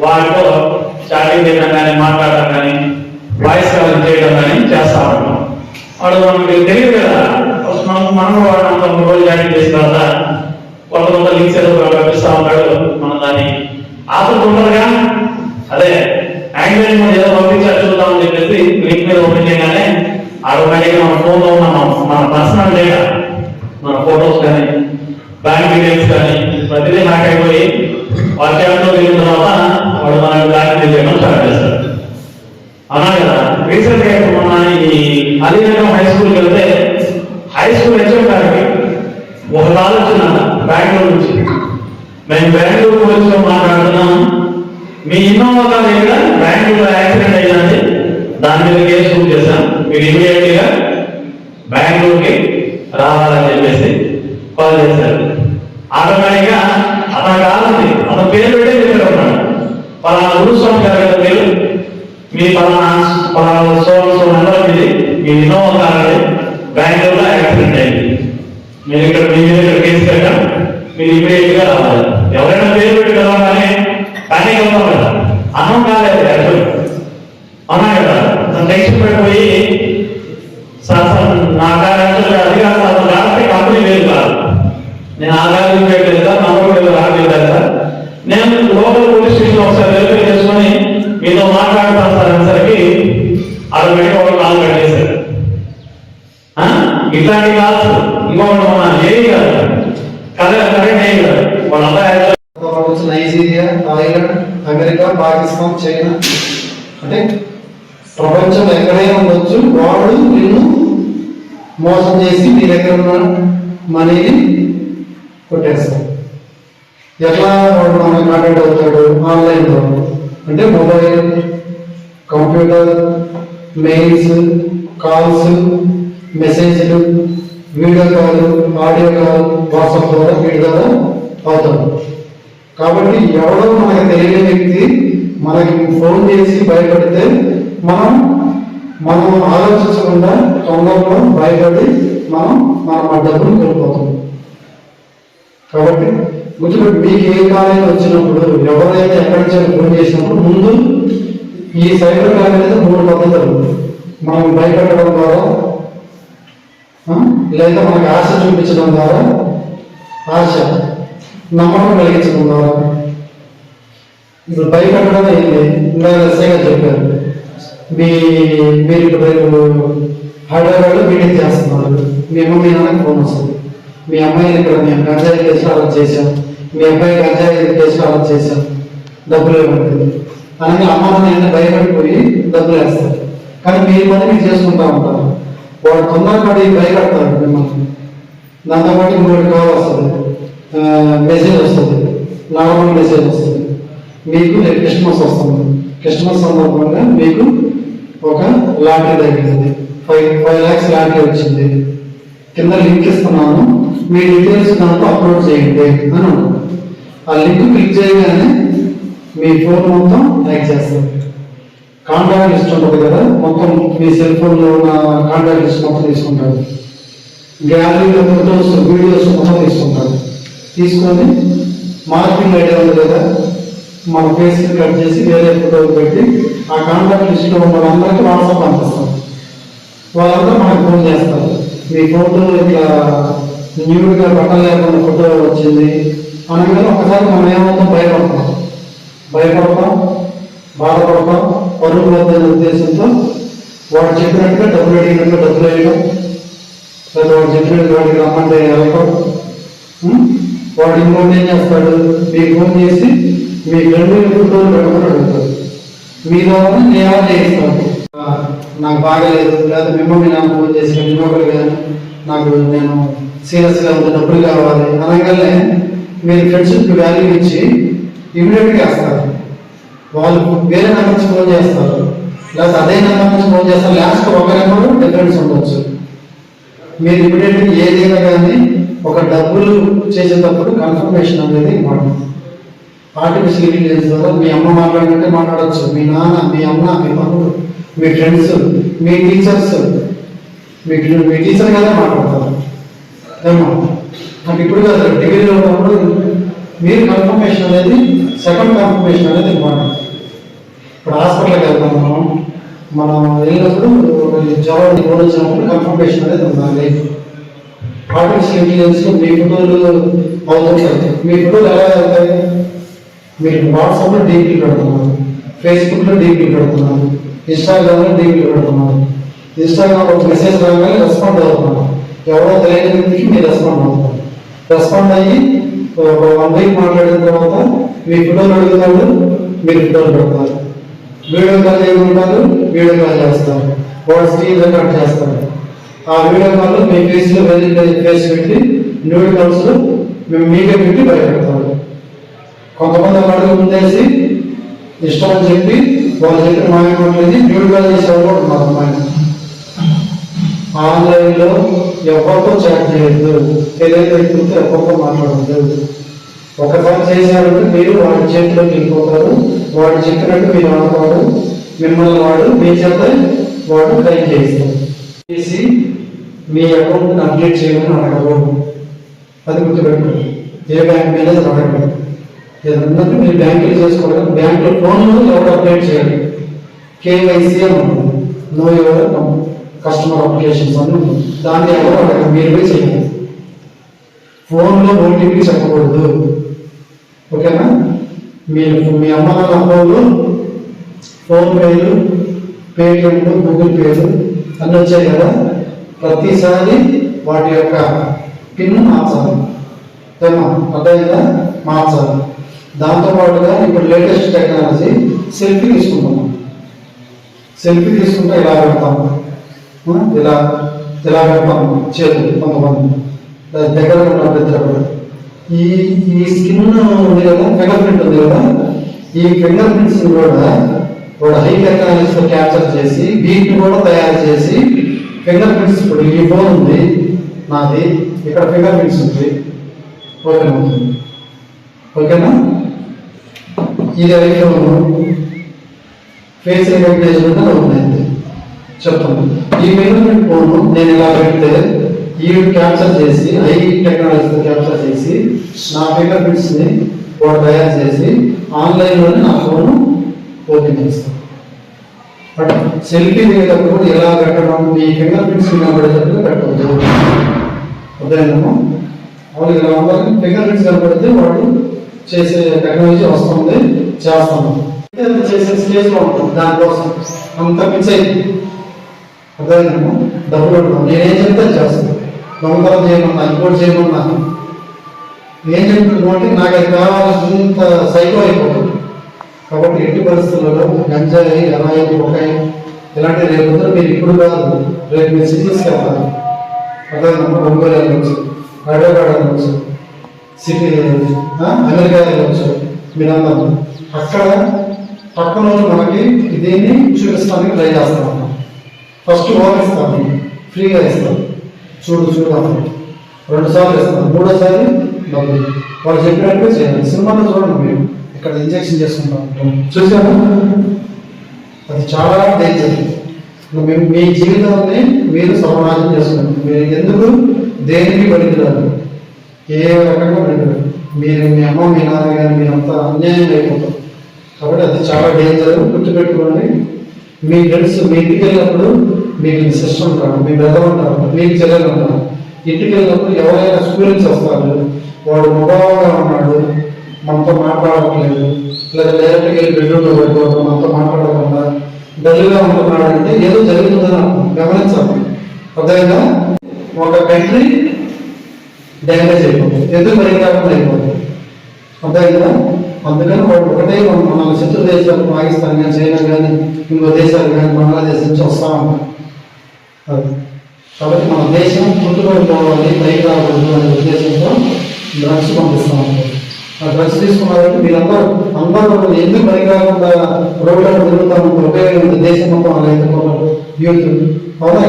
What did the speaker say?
వాటితో చాటింగ్ చేయడం కానీ మాట్లాడటం కానీ వాయిస్ కాల్ చేయడం కానీ చేస్తా ఉంటాం. వాడు మనకి తెలియదు కదా, మనం వాడు రోజు చాటింగ్ చేసిన తర్వాత కొంత లింక్స్ ఏదో పంపిస్తా ఉంటాడు. మనం దాన్ని ఆసక్తి ఉండదుగా, అదే యాంగ్లైన్ మీద ఏదో పంపించారు చూద్దామని చెప్పేసి లింక్ మీద ఓపెన్ చేయగానే ఆటోమేటిక్గా మన ఫోన్లో ఉన్న మన పర్సనల్ డేటా, మన ఫోటోస్ కానీ బ్యాంక్ డీటెయిల్స్ కానీ ప్రతిదీ హ్యాక్ అయిపోయి వాటి యాప్లో వెళ్ళిన తర్వాత వాడు మనకు బ్యాంక్ చేయడం స్టార్ట్ చేస్తాడు. అన్నా కదా, రీసెంట్ గా మన ఈ అలీనగరం హై స్కూల్కి వెళ్తే హై స్కూల్ హెచ్ఎం గారికి ఒక ఆలోచన బెంగళూరు నుంచి, మేము బెంగళూరు గురించి మాట్లాడుతున్నాం, మీ ఇన్నోవా కార్ ఇక్కడ బెంగళూరులో యాక్సిడెంట్ అయ్యింది, దాని మీద కేసు బుక్ చేశాం, మీరు ఇమీడియట్ గా బెంగళూరుకి రావాలని చెప్పేసి కాల్ చేశారు. ఆటోమేటిక్ గా అతను కావాలి, అతను పేరు పెట్టే చెప్పారు ఉన్నాడు, పలానా గురుస్వామి గారి పేరు, మీ పలానా నెంబర్ ఇది, మీ ఇన్నోవా కార్ బెంగళూరులో యాక్సిడెంట్ అయింది, మీరు ఇక్కడ మీ మీద ఇక్కడ కేసు పెట్టాం, మీరు ఇమీడియట్ గా రావాలి. ఎవరైనా పేరు పెట్టి కలవగానే ప్యానిక్ అవుతాం కదా, అన్నం కాలేదు యాక్చువల్, అవునా కదా, టెన్షన్ పడిపోయి సార్ నా కార్ యాక్చువల్గా అది కాదు సార్, కాబట్టి కంపెనీ లేదు కాదు, నేను ఆ కార్ పెట్టలేదు సార్, నమ్మకం రాలేదు సార్, నేను లోకల్ పోలీస్ స్టేషన్ ఒకసారి వెరిఫై చేసుకొని మీతో మాట్లాడతాను సార్ అనేసరికి ఆటోమేటిక్గా ఒక కాల్ కట్ చేశారు. ఇట్లాంటి కాల్స్ ఇంకొకటి మన ఏది కాదు, కరెంట్ ఏం కాదు, వాళ్ళంతా Nigeria, Thailand, America, Pakistan, China, అంటే ప్రపంచం ఎక్కడైనా ఉండొచ్చు, వాడు నిన్ను మోసం చేసి మీ దగ్గర ఉన్న మనీని కొట్టేస్తాడు. ఎట్లా వాడు మనకు కాంటాక్ట్ అవుతాడు? ఆన్లైన్లో, అంటే మొబైల్, కంప్యూటర్, మెయిల్స్, కాల్స్, మెసేజ్లు, video call, audio call, WhatsApp ద్వారా, వీడి ద్వారా అవుతాడు. కాబట్టి ఎవడో మనకు తెలియని వ్యక్తి మనకి ఫోన్ చేసి భయపడితే మనం ఆలోచించకుండా తొందరలో భయపడి మన డబ్బులు కోల్పోతాం. కాబట్టి గుర్తుపెట్టి, మీకు ఏ కాలేజీ వచ్చినప్పుడు ఎవరైతే ఎక్కడి నుంచి ఫోన్ చేసినప్పుడు ముందు ఈ సైబర్ క్రైమ్ అనేది 3 పద్ధతులు. మనం భయపెట్టడం ద్వారా, లేదా మనకు ఆశ చూపించడం ద్వారా, ఆశ నమ్మకం కలిగించడం ద్వారా. ఇప్పుడు భయపెట్టడం ఏంటి? ఇందాక ఎస్ఐగా చెప్పారు, మీరు ఇప్పుడు రేపు హైదరాబాద్లో మీటింగ్ చేస్తున్నారు, మీ నాన్నకి ఫోన్ వస్తుంది, మీ అమ్మాయిని ఇక్కడ మేము గంజాయి కేసులో అరెస్ట్ చేశాం, మీ అబ్బాయి గంజాయి కేసులో అరెస్ట్ చేశాం, డబ్బులు ఇవ్వబడుతుంది అనగా అమ్మ నాన్న భయపడిపోయి డబ్బులు వేస్తారు. కానీ మీరు పని మీరు చేసుకుంటా ఉంటారు. వాడు తొందరపడి భయపడతారు మిమ్మల్ని. దాంతోపాటు ఇంకోటి కాల్ వస్తుంది, మెసేజ్ వస్తుంది, నార్మల్ మెసేజ్ వస్తుంది, మీకు క్రిస్మస్ వస్తుంది, క్రిస్మస్ సందర్భంగా మీకు ఒక లాటరీ తగ్గింది, 5 lakhs లాటరీ వచ్చింది, కింద లింక్ ఇస్తున్నాను, మీ డీటెయిల్స్ దాంట్లో అప్లోడ్ చేయండి అని ఉంటుంది. ఆ లింక్ క్లిక్ చేయగానే మీ ఫోన్ మొత్తం హ్యాక్ చేస్తారు. కాంటాక్ట్ లిస్ట్ ఉంటుంది కదా, మొత్తం మీ సెల్ ఫోన్లో ఉన్న కాంటాక్ట్ లిస్ట్ మొత్తం తీసుకుంటారు, గ్యాలరీలో ఫోటోస్, వీడియోస్ మొత్తం తీసుకుంటారు. తీసుకొని మార్కింగ్ ఐడియా ఉంది కదా, మన ఫేస్ కట్ చేసి వేరే ఫోటోలు పెట్టి ఆ కాంటాక్ట్ లిస్ట్లో ఉన్న వాళ్ళందరికీ వాట్సాప్ పంపిస్తాం. వాళ్ళందరూ మనకు ఫోన్ చేస్తారు, మీ ఫోటో ఇట్లా న్యూడ్గా బట్టలు లేకుండా ఫోటో వచ్చింది అనగానే ఒకసారి మనం ఏమవుతాం? భయపడతాం, బాధపడతాం, పరుగు వద్దనే ఉద్దేశంతో వాడు చెప్పినట్టుగా డబ్బులు అడిగినట్టుగా డబ్బులు వేయడం, లేదా వాడు చెప్పినట్టు వాడికి రమ్మంటే వెళ్ళటం. వాడు ఇంకోటి ఏం చేస్తాడు? మీకు ఫోన్ చేసి మీ ఫ్రెండ్ ఫోటోలు పెట్టమని అడుగుతాడు, మీరు నేను చేయిస్తాను, నాకు బాగాలేదు, లేదా మిమ్మల్ని నాకు ఫోన్ చేసి ఇంకొకరు కానీ నేను సీరియస్గా ఉంది, డబ్బులు కావాలి అనగానే మీరు ఫ్రెండ్షిప్కి వాల్యూ ఇచ్చి ఇమీడియట్గా వేస్తారు. వాళ్ళు వేరే నెంబర్ నుంచి ఫోన్ చేస్తారు, లేదా అదే నెంబర్ నుంచి ఫోన్ చేస్తారు, లాస్ట్ ఒక నెంబర్ డిఫరెన్స్ ఉండొచ్చు. మీరు ఇమీడియట్గా ఏదైనా కానీ ఒక డబ్బులు చేసేటప్పుడు కన్ఫర్మేషన్ అనేది ఇంపార్టెంట్. ఆర్టిఫిషియల్ ఇంటెలిజెన్స్ ద్వారా మీ అమ్మ మాట్లాడినట్టే మాట్లాడచ్చు, మీ నాన్న, మీ అమ్మ, మీ తమ్ముడు, మీ ఫ్రెండ్స్, మీ టీచర్స్, మీ టీచర్ కదా మాట్లాడతారు ఏమో. నాకు ఇప్పుడు కాదు, డిగ్రీలో ఉన్నప్పుడు మీరు కన్ఫర్మేషన్ అనేది, సెకండ్ కన్ఫర్మేషన్ అనేది ఇంపార్టెంట్. జ్వరం ఫోన్ వచ్చినప్పుడు కన్ఫర్మేషన్ అనేది ఉండాలి. ఆర్టిఫిషియల్ ఇంటెలిజెన్స్ మీ ఫోటోలు అవుతుంటాయి. మీ ఫోటోలు ఎలా అవుతాయి? మీరు వాట్సాప్లో డీపీ పెడుతున్నారు, ఫేస్బుక్లో డీపీ పెడుతున్నారు, ఇన్స్టాగ్రామ్లో డీపీ పెడుతున్నారు. ఇన్స్టాగ్రామ్ ఒక మెసేజ్ రాగానే రెస్పాండ్ అవుతున్నారు. ఎవరో తెలియని వ్యక్తికి మీరు రెస్పాండ్ అవుతున్నారు. రెస్పాండ్ అయ్యి ఒక 1 వీక్ మాట్లాడిన తర్వాత మీ ఫోటోలు అడుగుతాడు, మీరు ఫోటోలు పెడతారు. వీడియో కాల్ చేయకుంటారు, వీడియో కాల్ చేస్తారు. వాడు స్క్రీన్ రికార్డ్ చేస్తారు. ఆ వీడియో కాల్ మీ ఫేస్లో ఫేస్ పెట్టి న్యూడ్ కాల్స్ మేము మీకే పెట్టి భయపెడతాడు. కొంతమంది అడుగు ముందేసి ఇష్టం అని చెప్పి వాళ్ళు చెప్పిన మాయమాటలేది న్యూడ్ కాల్ చేసేవాళ్ళు కూడా ఉన్నారు. అమ్మాయిని ఆన్లైన్లో ఎవరితో చాట్ చేయొద్దు, తెలియని వ్యక్తులతో ఎవరితో మాట్లాడద్దు. ఒకసారి చేశారంటే మీరు వాడి చేతిలోకి వెళ్ళిపోతారు. వాడు చెప్పినట్టు మీరు ఆడతాడు. మిమ్మల్ని వాడు మీ చేత వాడు క్లెయిమ్ చేస్తారు. చేసి మీ అకౌంట్ని అప్డేట్ చేయమని అడగరు. అది గుర్తుపెట్టుకోండి. ఏ బ్యాంక్ మేనేజర్ అడగరు. ఏదన్నా మీరు బ్యాంకులు చేసుకోవడం, బ్యాంకులో ఫోన్లో ఎవరు అప్డేట్ చేయాలి. కేవైసీ అని ఉంటుంది, నో యువర్ కస్టమర్ అప్లికేషన్స్ అని ఉంటుంది. దాన్ని ఎవరు అడగరు, మీరు పోయి చేయాలి. ఫోన్లో ఓటీపీ చెప్పకూడదు. ఓకేనా? మీరు మీ అమ్మ నాన్న ఫోన్లో ఫోన్పేలు, పేటిఎంలు, గూగుల్ పేలు అన్నీ వచ్చాయి కదా, ప్రతిసారి వాటి యొక్క పిన్ మార్చాలి. అర్థమైందా? మార్చాలి. దాంతోపాటుగా ఇప్పుడు లేటెస్ట్ టెక్నాలజీ సెల్ఫీ తీసుకుంటున్నాం. సెల్ఫీ తీసుకుంటే ఇలా పెడతాము, ఇలా ఇలా పెడతాము చేతులు. కొంతమంది దగ్గర ఉన్నప్పుడు ఈ స్కిన్ ఉంది కదా, ఫింగర్ ప్రింట్ ఉంది కదా, ఈ ఫింగర్ ప్రింట్స్ కూడా వాడు హై టెక్నాలజీతో క్యాప్చర్ చేసి వీటిని కూడా తయారు చేసి ఫింగర్ ప్రింట్స్. ఇప్పుడు ఈ ఫోన్ ఉంది నాది, ఇక్కడ ఫింగర్ ప్రింట్స్ ఉంది. ఓకేనా? ఓకేనా? ఇది ఐఫోన్ ఫేస్ రికగ్నైజేషన్ ఉంది చెప్తాను. ఈ ఫింగర్ ప్రింట్ ఫోన్ నేను ఇలా పెడితే ఈ క్యాప్చర్ చేసి ఐ టెక్నాలజీతో క్యాప్చర్ చేసి నా ఫింగర్ ప్రింట్స్ని వాడు తయారు చేసి ఆన్లైన్లోనే నా ఫోన్ ఓపెన్ చేస్తాను. బట్ సెల్ఫీ దిగేటప్పుడు ఎలా పెట్టడం, ఈ ఫింగర్ ప్రింట్స్ కనబడేటప్పుడు పెట్టవద్దు. అర్థమైందమ్మా? వాళ్ళు ఇలా ఉండాలి. ఫింగర్ ప్రింట్స్ కనబడితే వాడు చేసే టెక్నాలజీ వస్తుంది, చేస్తాము. చేసే స్టేజ్లో ఉంటుంది. దానికోసం అంత పిచ్చి అయింది. అర్థమైందమ్మా? డబ్బులు ఉంటాం. నేనేం చెప్తే చేస్తాను. దొంగతనం చేయమన్నా, ఇంకోటి చేయమన్నా ఏం చెప్తున్నాను అంటే నాకు అది కావాల్సినంత సైకో అయిపోతుంది. కాబట్టి ఎట్టి పరిస్థితులలో గంజాయి, ఎలాయి, ఒకాయి ఇలాంటి రేపు మీరు ఇప్పుడు కాదు, రేపు మీరు సిటీస్కి వెళ్తారు. అర్థమైందమ్మా? ఒంగోలు వెళ్ళవచ్చు, హైదరాబాద్ వెళ్ళవచ్చు, సిటీ అమెరికా వెళ్ళవచ్చు. మీరందరూ అక్కడ పక్కన మనకి దీన్ని చూపిస్తానికి ట్రై చేస్తాం. ఫస్ట్ ఓవర్ ఇస్తాను, ఫ్రీగా ఇస్తాను. చూడు అన్నాను. 2 సార్లు ఇస్తాను, 3వ సారి డబ్బులు. వాళ్ళు చెప్పినట్టు చేయాలి. సినిమాలో చూడండి, మీరు ఇక్కడ ఇంజక్షన్ చేసుకుంటాం చూసాము. అది చాలా డేంజర్. మేము మీ జీవితాన్ని మీరు సర్వనాశనం చేసుకుంటాం. మీరు ఎందుకు దేనికి పనికిరాదు, ఏ రకంగా పనికిరాదు. మీరు మీ అమ్మ, మీ నాన్న కానీ మీరంతా అన్యాయం అయిపోతారు. కాబట్టి అది చాలా డేంజర్. గుర్తుపెట్టుకోండి. మీ ఫ్రెండ్స్ మీ ఇంటికి వెళ్ళినప్పుడు మీకు సిస్టర్ ఉంటారు, మీ బ్రదర్ ఉంటారు, మీకు చెల్లెలు ఉంటారు. ఇంటికి వెళ్ళినప్పుడు ఎవరైనా స్కూల్ నుంచి వస్తారు, వాడు మొబైల్గా ఉన్నాడు, మనతో మాట్లాడట్లేదు, లేదా డైరెక్ట్గా వెళ్ళి బెడ్రూమ్లో పెట్టుకోవడం, మనతో మాట్లాడకుండా డల్గా ఉంటున్నాడు అంటే ఏదో జరుగుతుందని గమనించాలి. అర్థమైందా? ఒక కంట్రీ డ్యామేజ్ అయిపోతుంది, ఎందుకు పరికారం అయిపోతుంది. అర్థమైందా? అందుకని వాడు ఒకటే మన శత్రు దేశాలు, పాకిస్తాన్ కానీ, చైనా కానీ, ఇంకో దేశాలు కానీ, బంగ్లాదేశ్ నుంచి వస్తూ ఉంటాం. కాబట్టి మన దేశం పుట్టుబడిపోవాలి, పైకి రాకూడదు అనే ఉద్దేశంతో డ్రగ్స్ పంపిస్తూ ఉంటారు. ఆ డ్రగ్స్ తీసుకున్నారంటే అందరూ ఎందుకు పైకి రాకుండా రోడ్లను తిరుగుతూ ఉంటారు. ఉపయోగం దేశం మొత్తం అలా అయితే యూత్ అవునా?